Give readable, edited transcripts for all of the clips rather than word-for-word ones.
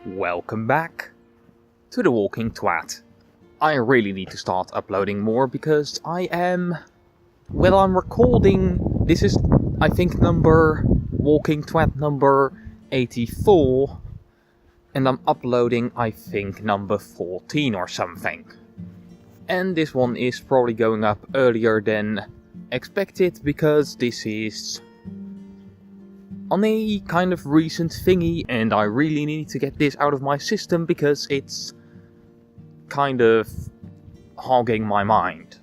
Welcome back to the Walking Twat. I really need to start uploading more because I'm recording, this is I think Walking Twat number 84, and I'm uploading I think number 14 or something. And this one is probably going up earlier than expected because this is on a kind of recent thingy, and I really need to get this out of my system because it's kind of hogging my mind.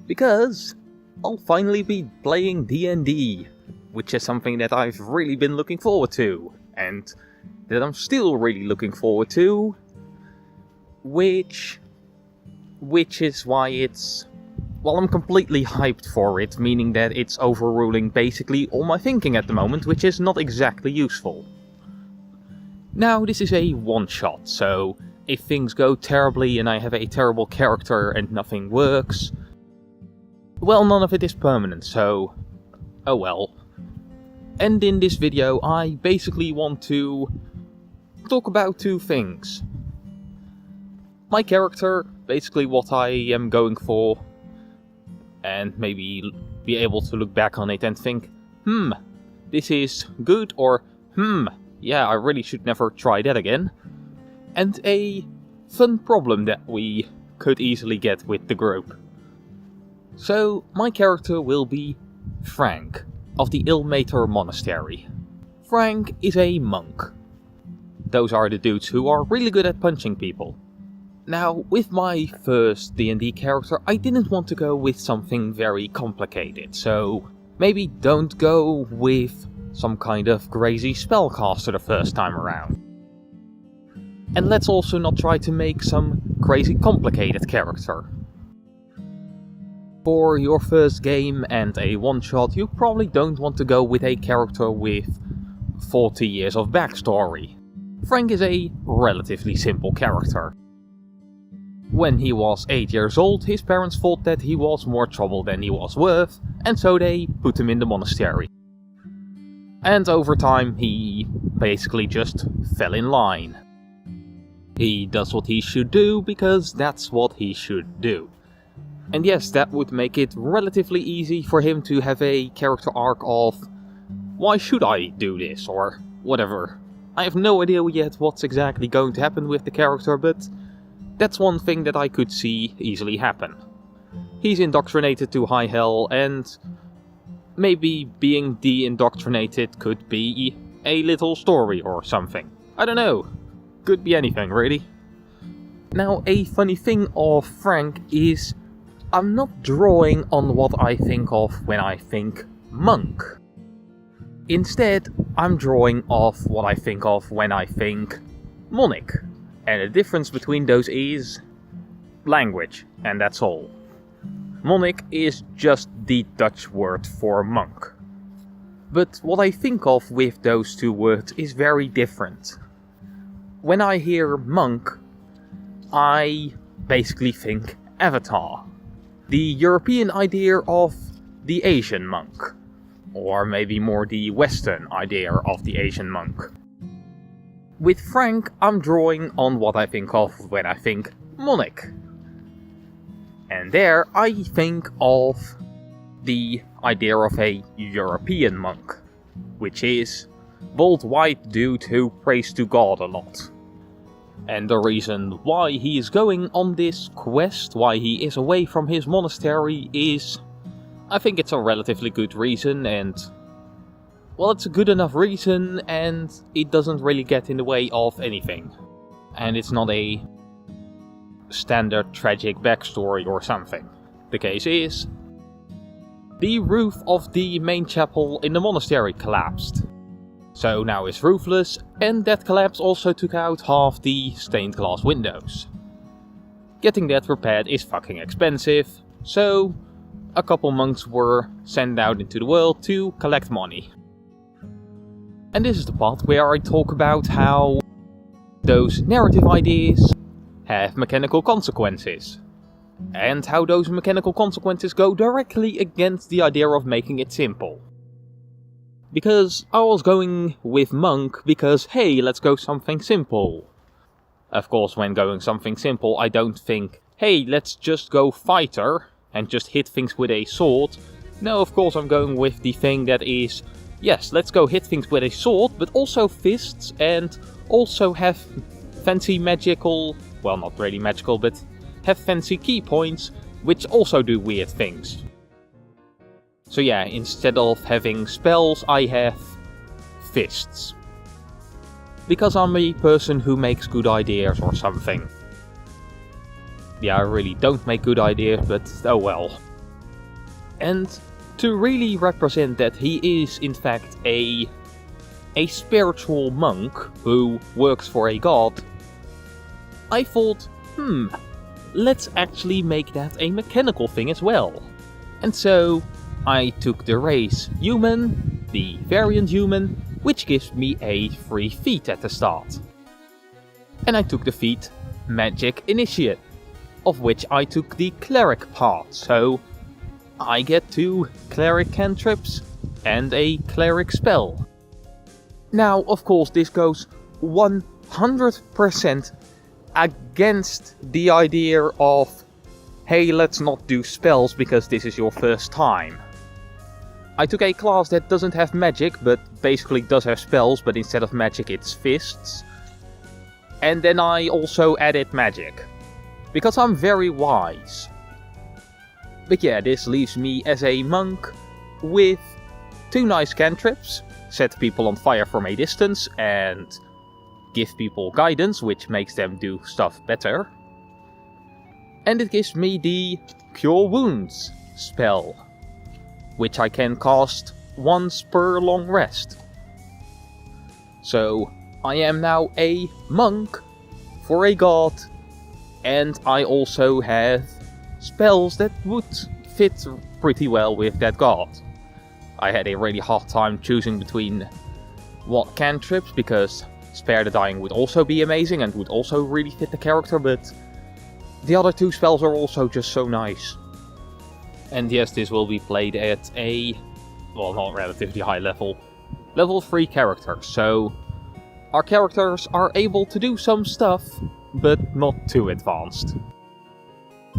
Because I'll finally be playing D&D, which is something that I've really been looking forward to, and that I'm still really looking forward to, which is why I'm completely hyped for it, meaning that it's overruling basically all my thinking at the moment, which is not exactly useful. Now, this is a one-shot, so if things go terribly and I have a terrible character and nothing works, well, none of it is permanent, so oh well. And in this video, I basically want to talk about two things. My character, basically what I am going for, and maybe be able to look back on it and think, this is good, or yeah, I really should never try that again. And a fun problem that we could easily get with the group. So, my character will be Frank, of the Ilmater Monastery. Frank is a monk. Those are the dudes who are really good at punching people. Now, with my first D&D character, I didn't want to go with something very complicated, so maybe don't go with some kind of crazy spellcaster the first time around. And let's also not try to make some crazy complicated character. For your first game and a one-shot, you probably don't want to go with a character with 40 years of backstory. Frank is a relatively simple character. When he was 8 years old, his parents thought that he was more trouble than he was worth, and so they put him in the monastery. And over time, he basically just fell in line. He does what he should do because that's what he should do. And yes, that would make it relatively easy for him to have a character arc of, why should I do this, or whatever. I have no idea yet what's exactly going to happen with the character, but that's one thing that I could see easily happen. He's indoctrinated to high hell, and maybe being de-indoctrinated could be a little story or something. I don't know. Could be anything, really. Now, a funny thing of Frank is I'm not drawing on what I think of when I think monk. Instead, I'm drawing off what I think of when I think monarch. And the difference between those is language, and that's all. Monarch is just the Dutch word for monk. But what I think of with those two words is very different. When I hear monk, I basically think Avatar. The European idea of the Asian monk. Or maybe more the Western idea of the Asian monk. With Frank, I'm drawing on what I think of when I think monarch. And there I think of the idea of a European monk, which is bald white dude who prays to God a lot. And the reason why he is going on this quest, why he is away from his monastery is, I think it's a relatively good reason, and well, it's a good enough reason, and it doesn't really get in the way of anything. And it's not a standard tragic backstory or something. The case is, the roof of the main chapel in the monastery collapsed. So now it's roofless, and that collapse also took out half the stained glass windows. Getting that repaired is fucking expensive, so a couple monks were sent out into the world to collect money. And this is the part where I talk about how those narrative ideas have mechanical consequences. And how those mechanical consequences go directly against the idea of making it simple. Because I was going with Monk because, hey, let's go something simple. Of course, when going something simple, I don't think, hey, let's just go Fighter and just hit things with a sword. No, of course I'm going with the thing that is, yes, let's go hit things with a sword, but also fists, and also have fancy magical, well, not really magical, but have fancy key points, which also do weird things. So yeah, instead of having spells, I have fists. Because I'm a person who makes good ideas or something. Yeah, I really don't make good ideas, but oh well. And to really represent that he is in fact a spiritual monk who works for a god, I thought, let's actually make that a mechanical thing as well. And so I took the race human, the variant human, which gives me a free feat at the start. And I took the feat Magic Initiate, of which I took the cleric part, so I get 2 cleric cantrips and a cleric spell. Now, of course, this goes 100% against the idea of, hey, let's not do spells because this is your first time. I took a class that doesn't have magic, but basically does have spells, but instead of magic it's fists. And then I also added magic. Because I'm very wise. But yeah, this leaves me as a monk with 2 nice cantrips. Set people on fire from a distance and give people guidance, which makes them do stuff better. And it gives me the Cure Wounds spell, which I can cast once per long rest. So I am now a monk for a god, and I also have spells that would fit pretty well with that god. I had a really hard time choosing between what cantrips, because Spare the Dying would also be amazing and would also really fit the character, but the other 2 spells are also just so nice. And yes, this will be played at a, well, not relatively high level, level 3 character, so our characters are able to do some stuff, but not too advanced.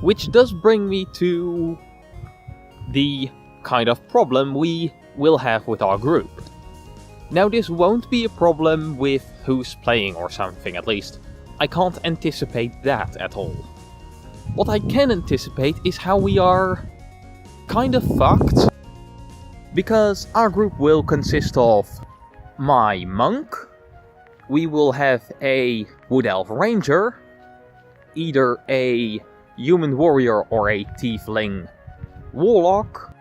Which does bring me to the kind of problem we will have with our group. Now, this won't be a problem with who's playing or something, at least I can't anticipate that at all. What I can anticipate is how we are kind of fucked, because our group will consist of my monk, we will have a Wood Elf Ranger, either a human warrior or a tiefling warlock,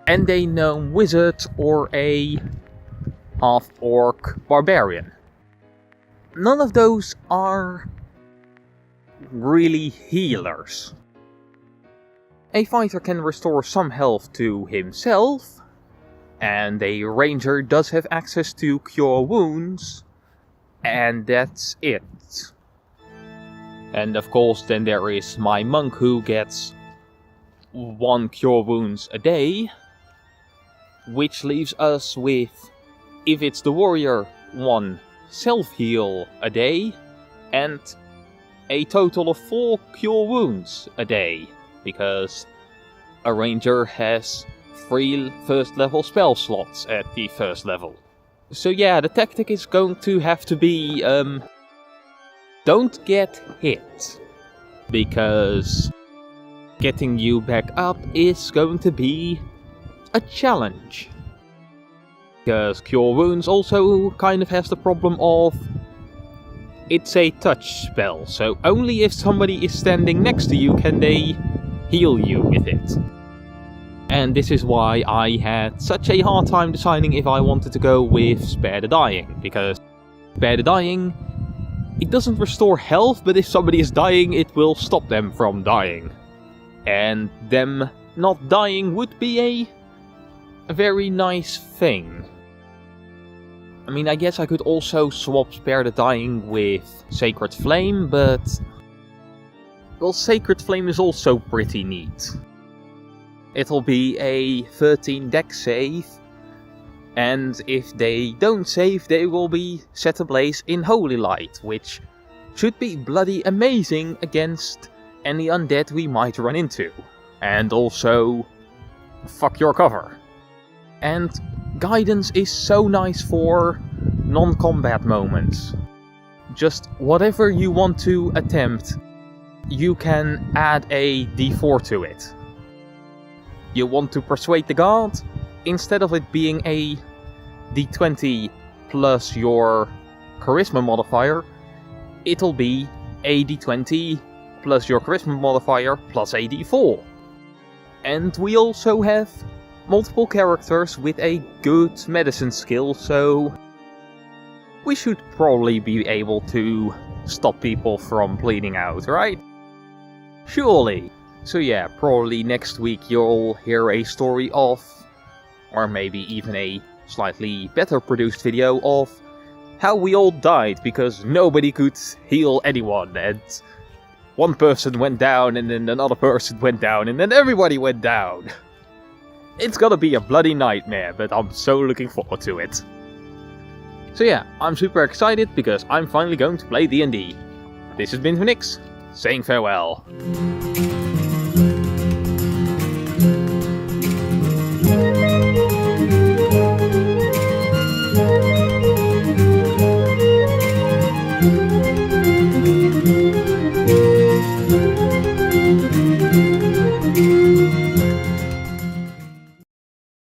and a gnome wizard or a half-orc barbarian. None of those are really healers. A fighter can restore some health to himself, and a ranger does have access to Cure Wounds, and that's it. And of course then there is my monk who gets 1 Cure Wounds a day, which leaves us with, if it's the warrior, 1 self-heal a day, and a total of 4 Cure Wounds a day, because a ranger has 3 first level spell slots at the first level. So yeah, the tactic is going to have to be, don't get hit, because getting you back up is going to be a challenge. Because Cure Wounds also kind of has the problem of, it's a touch spell, so only if somebody is standing next to you can they heal you with it. And this is why I had such a hard time deciding if I wanted to go with Spare the Dying, because Spare the Dying, it doesn't restore health, but if somebody is dying, it will stop them from dying. And them not dying would be a very nice thing. I mean, I guess I could also swap Spare the Dying with Sacred Flame, but well, Sacred Flame is also pretty neat. It'll be a 13 dex save, and if they don't save, they will be set ablaze in holy light, which should be bloody amazing against any undead we might run into. And also, fuck your cover. And guidance is so nice for non-combat moments. Just whatever you want to attempt, you can add a d4 to it. You want to persuade the guard? Instead of it being a d20 plus your charisma modifier, it'll be a d20 plus your charisma modifier plus a d4. And we also have multiple characters with a good medicine skill, so we should probably be able to stop people from bleeding out, right? Surely. So yeah, probably next week you'll hear a story of, or maybe even a slightly better produced video of, how we all died because nobody could heal anyone, and one person went down and then another person went down and then everybody went down. It's gonna be a bloody nightmare, but I'm so looking forward to it. So yeah, I'm super excited because I'm finally going to play D&D. This has been Nix, saying farewell.